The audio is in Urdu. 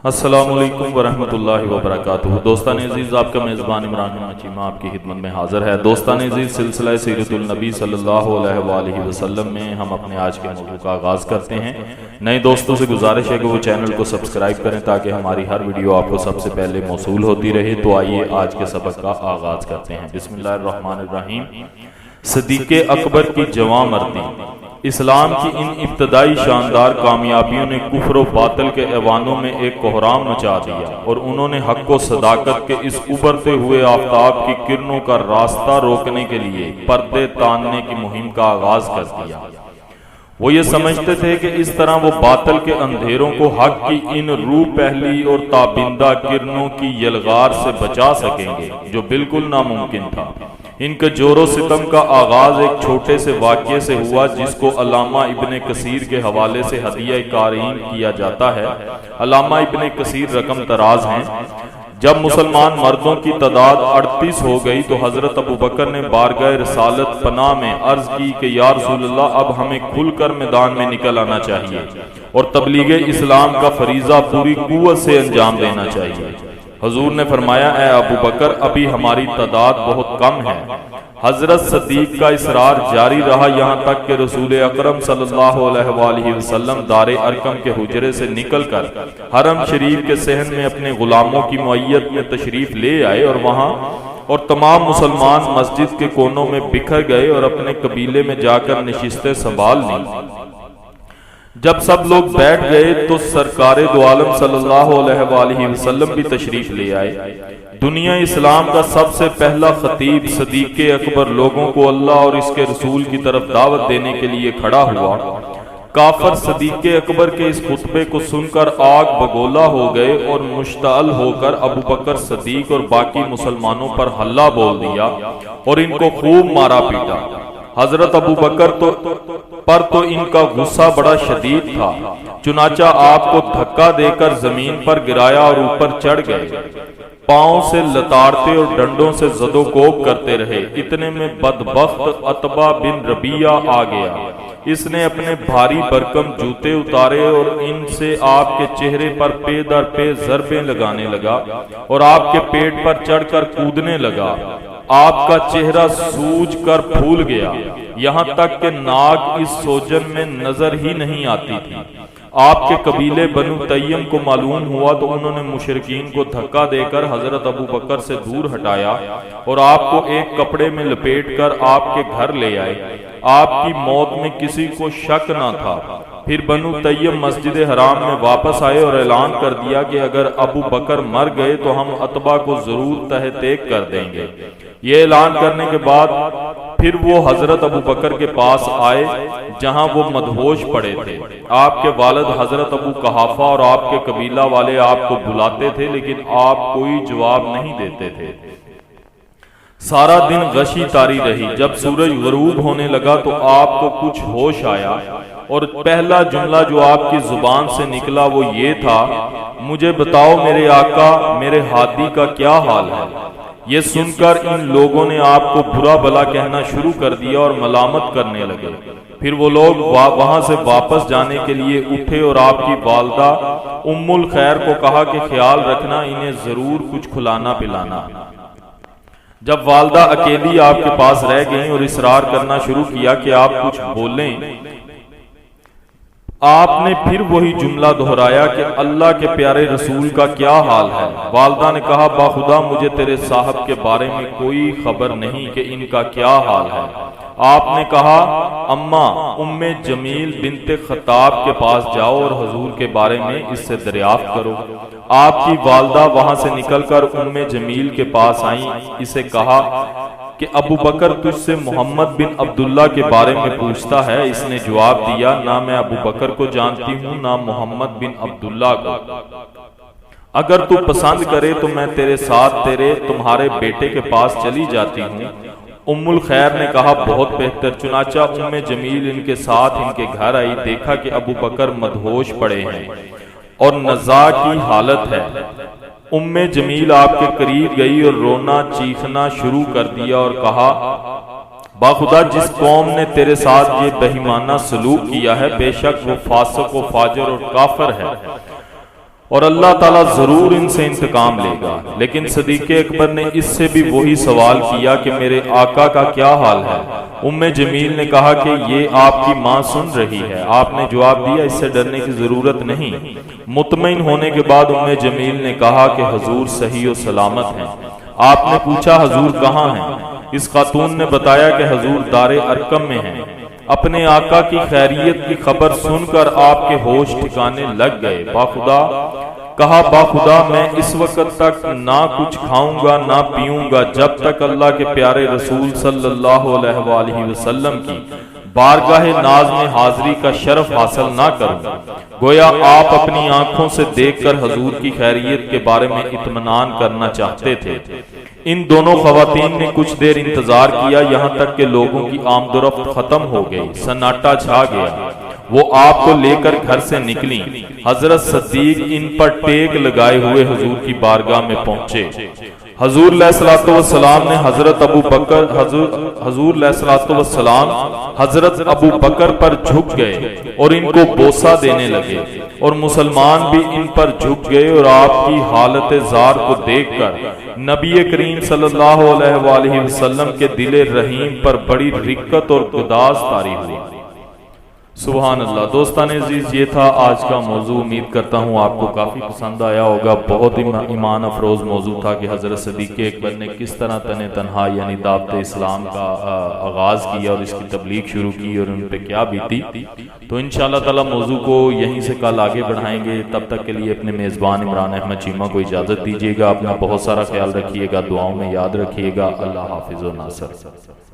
السلام علیکم ورحمۃ اللہ وبرکاتہ۔ دوستان عزیز، آپ کا میزبان عمران چیمہ آپ کی خدمت میں حاضر ہے۔ دوستان عزیز، سلسلہ سیرت النبی صلی اللہ علیہ وآلہ وسلم میں ہم اپنے آج کے موضوع کا آغاز کرتے ہیں۔ نئے دوستوں سے گزارش ہے کہ وہ چینل کو سبسکرائب کریں تاکہ ہماری ہر ویڈیو آپ کو سب سے پہلے موصول ہوتی رہے۔ تو آئیے آج کے سبق کا آغاز کرتے ہیں۔ بسم اللہ الرحمن الرحیم۔ صدیق اکبر کی جواں مردی۔ اسلام کی ان ابتدائی شاندار کامیابیوں نے کفر و باطل کے ایوانوں میں ایک کوہرام مچا دیا اور انہوں نے حق و صداقت کے اس ابھرتے ہوئے آفتاب کی کرنوں کا راستہ روکنے کے لیے پردے تاننے کی مہم کا آغاز کر دیا۔ وہ یہ سمجھتے تھے کہ اس طرح وہ باطل کے اندھیروں کو حق کی ان روح پہلی اور تابندہ کرنوں کی یلغار سے بچا سکیں گے، جو بالکل ناممکن تھا۔ ان کے جور و ستم کا آغاز ایک چھوٹے سے واقعے سے ہوا جس کو علامہ ابن کثیر کے حوالے سے ہدیہ قارئین کیا جاتا ہے۔ علامہ ابن کثیر رقم تراز ہیں۔ جب مسلمان مردوں کی تعداد 38 ہو گئی تو حضرت ابوبکر نے بارگاہ رسالت پناہ میں عرض کی کہ یا رسول اللہ، اب ہمیں کھل کر میدان میں نکل آنا چاہیے اور تبلیغ اسلام کا فریضہ پوری قوت سے انجام دینا چاہیے۔ حضور نے فرمایا، اے ابو بکر، ابھی ہماری تعداد بہت کم ہے۔ حضرت صدیق کا اصرار جاری رہا یہاں تک کہ رسول اکرم صلی اللہ علیہ وآلہ وسلم دار ارقم کے حجرے سے نکل کر حرم شریف کے صحن میں اپنے غلاموں کی معیت میں تشریف لے آئے اور تمام مسلمان مسجد کے کونوں میں بکھر گئے اور اپنے قبیلے میں جا کر نشستیں سنبھال لی۔ جب سب لوگ بیٹھ گئے تو سرکار دو عالم صلی اللہ علیہ وآلہ وسلم بھی تشریف لے آئے۔ دنیا اسلام کا سب سے پہلا خطیب صدیق اکبر لوگوں کو اللہ اور اس کے رسول کی طرف دعوت دینے کے لیے کھڑا ہوا۔ کافر صدیق اکبر کے اس خطبے کو سن کر آگ بگولا ہو گئے اور مشتعل ہو کر ابو بکر صدیق اور باقی مسلمانوں پر حلہ بول دیا اور ان کو خوب مارا پیٹا۔ حضرت ابو بکر پر تو ان کا غصہ بڑا شدید تھا، چنانچہ آپ کو دھکا دے کر زمین پر گرایا اور اوپر چڑھ گئے۔ پاؤں سے لتاڑتے اور ڈنڈوں سے زد و کوب کرتے رہے۔ اتنے میں بدبخت عتبہ بن ربیعہ آ گیا۔ اس نے اپنے بھاری برکم جوتے اتارے اور ان سے آپ کے چہرے پر پے در پے ضربیں لگانے لگا اور آپ کے پیٹ پر چڑھ کر کودنے لگا۔ آپ کا چہرہ سوج کر پھول گیا، یہاں تک کہ ناک اس سوجن میں نظر ہی نہیں آتی تھی۔ آپ کے قبیلے بنو تیم کو معلوم ہوا تو انہوں نے مشرکین کو دھکا دے کر حضرت ابو بکر سے دور ہٹایا اور آپ کو ایک کپڑے میں لپیٹ کر آپ کے گھر لے آئے۔ آپ کی موت میں کسی کو شک نہ تھا۔ پھر بنو تیم مسجد حرام میں واپس آئے اور اعلان کر دیا کہ اگر ابو بکر مر گئے تو ہم عتبہ کو ضرور تہ تیک کر دیں گے۔ یہ اعلان کرنے کے بعد پھر وہ حضرت ابو بکر کے پاس آئے جہاں وہ مدہوش پڑے تھے۔ آپ کے والد حضرت ابو قحافہ اور آپ کے قبیلہ والے آپ کو بلاتے تھے لیکن آپ کوئی جواب نہیں دیتے تھے۔ سارا دن غشی طاری رہی۔ جب سورج غروب ہونے لگا تو آپ کو کچھ ہوش آیا اور پہلا جملہ جو آپ کی زبان سے نکلا وہ یہ تھا، مجھے بتاؤ میرے آقا، میرے ہادی کا کیا حال ہے؟ یہ سن کر ان لوگوں نے آپ کو برا بھلا کہنا شروع کر دیا اور ملامت کرنے لگے۔ پھر وہ لوگ وہاں سے واپس جانے کے لیے اٹھے اور آپ کی والدہ ام الخیر کو کہا کہ خیال رکھنا، انہیں ضرور کچھ کھلانا پلانا۔ جب والدہ اکیلی آپ کے پاس رہ گئیں اور اصرار کرنا شروع کیا کہ آپ کچھ بولیں، آپ نے پھر وہی جملہ دہرایا کہ اللہ کے پیارے رسول کا کیا حال ہے؟ والدہ نے کہا، باخدا مجھے تیرے صاحب کے بارے میں کوئی خبر نہیں کہ ان کا کیا حال ہے۔ آپ نے کہا، اماں ام جمیل بنت خطاب کے پاس جاؤ اور حضور کے بارے میں اس سے دریافت کرو۔ آپ کی والدہ وہاں سے نکل کر ام جمیل کے پاس آئیں۔ اسے کہا کہ ابو بکر تجھ سے محمد بن عبداللہ کے بارے میں پوچھتا ہے۔ اس نے جواب دیا، نہ میں ابو بکر کو جانتی ہوں نہ محمد بن عبداللہ کو۔ اگر تو پسند کرے تو میں تیرے ساتھ تمہارے بیٹے کے پاس چلی جاتی ہوں۔ ام الخیر نے کہا، بہت بہتر۔ چنانچہ ام جمیل ان کے ساتھ ان کے گھر آئی۔ دیکھا کہ ابو بکر مدہوش پڑے ہیں اور نزاع کی حالت ہے۔ ام جمیل آپ کے قریب گئی اور رونا چیخنا شروع کر دیا اور کہا، باخدا جس قوم نے تیرے ساتھ یہ بہیمانہ سلوک کیا ہے بے شک وہ فاسق و فاجر اور کافر ہے۔ اور اللہ تعالیٰ ضرور ان سے انتقام لے گا۔ لیکن صدیق اکبر نے اس سے بھی وہی سوال کیا کہ میرے آقا کا کیا حال ہے؟ ام جمیل نے کہا کہ یہ آپ کی ماں سن رہی ہے۔ آپ نے جواب دیا اس سے ڈرنے کی ضرورت نہیں۔ مطمئن ہونے کے بعد ام جمیل نے کہا کہ حضور صحیح و سلامت ہیں۔ آپ نے پوچھا حضور کہاں ہیں؟ اس خاتون نے بتایا کہ حضور دار ارقم میں ہیں۔ اپنے آقا کی خیریت کی خبر سن کر آپ کے ہوش ٹھکانے لگ گئے۔ باخدا کہا باخدا میں اس وقت تک نہ کچھ کھاؤں گا نہ پیوں گا جب تک اللہ کے پیارے رسول صلی اللہ علیہ وآلہ وسلم کی بارگاہ ناز میں حاضری کا شرف حاصل نہ کروں۔ گویا آپ اپنی آنکھوں سے دیکھ کر حضور کی خیریت کے بارے میں اطمینان کرنا چاہتے تھے۔ ان دونوں خواتین نے کچھ دیر انتظار کیا، یہاں تک کہ لوگوں کی آمد و رفت ختم ہو گئی، سناٹا چھا گیا۔ وہ آپ کو لے کر گھر سے نکلیں۔ حضرت صدیق ان پر ٹیک لگائے ہوئے حضور کی بارگاہ میں پہنچے۔ حضور علیہ الصلوۃ والسلام نے حضرت ابو بکر پر جھک گئے اور ان کو بوسہ دینے لگے، اور مسلمان بھی ان پر جھک گئے، اور آپ کی حالت زار کو دیکھ کر نبی کریم صلی اللہ علیہ وآلہ وسلم کے دل رحیم پر بڑی رقت اور گداز طاری ہوئی۔ سبحان اللہ۔ دوستان عزیز، یہ تھا آج کا موضوع۔ امید کرتا ہوں آپ کو کافی پسند آیا ہوگا۔ بہت ہی ایمان افروز موضوع تھا کہ حضرت صدیق اکبر نے کس طرح تنہا یعنی دعوت اسلام کا آغاز کیا اور اس کی تبلیغ شروع کی اور ان پہ کیا بیتی۔ تو انشاءاللہ تعالی موضوع کو یہیں سے کل آگے بڑھائیں گے۔ تب تک کے لیے اپنے میزبان عمران احمد چیمہ کو اجازت دیجیے گا۔ اپنا بہت سارا خیال رکھیے گا، دعاؤں میں یاد رکھیے گا۔ اللہ حافظ و ناصر۔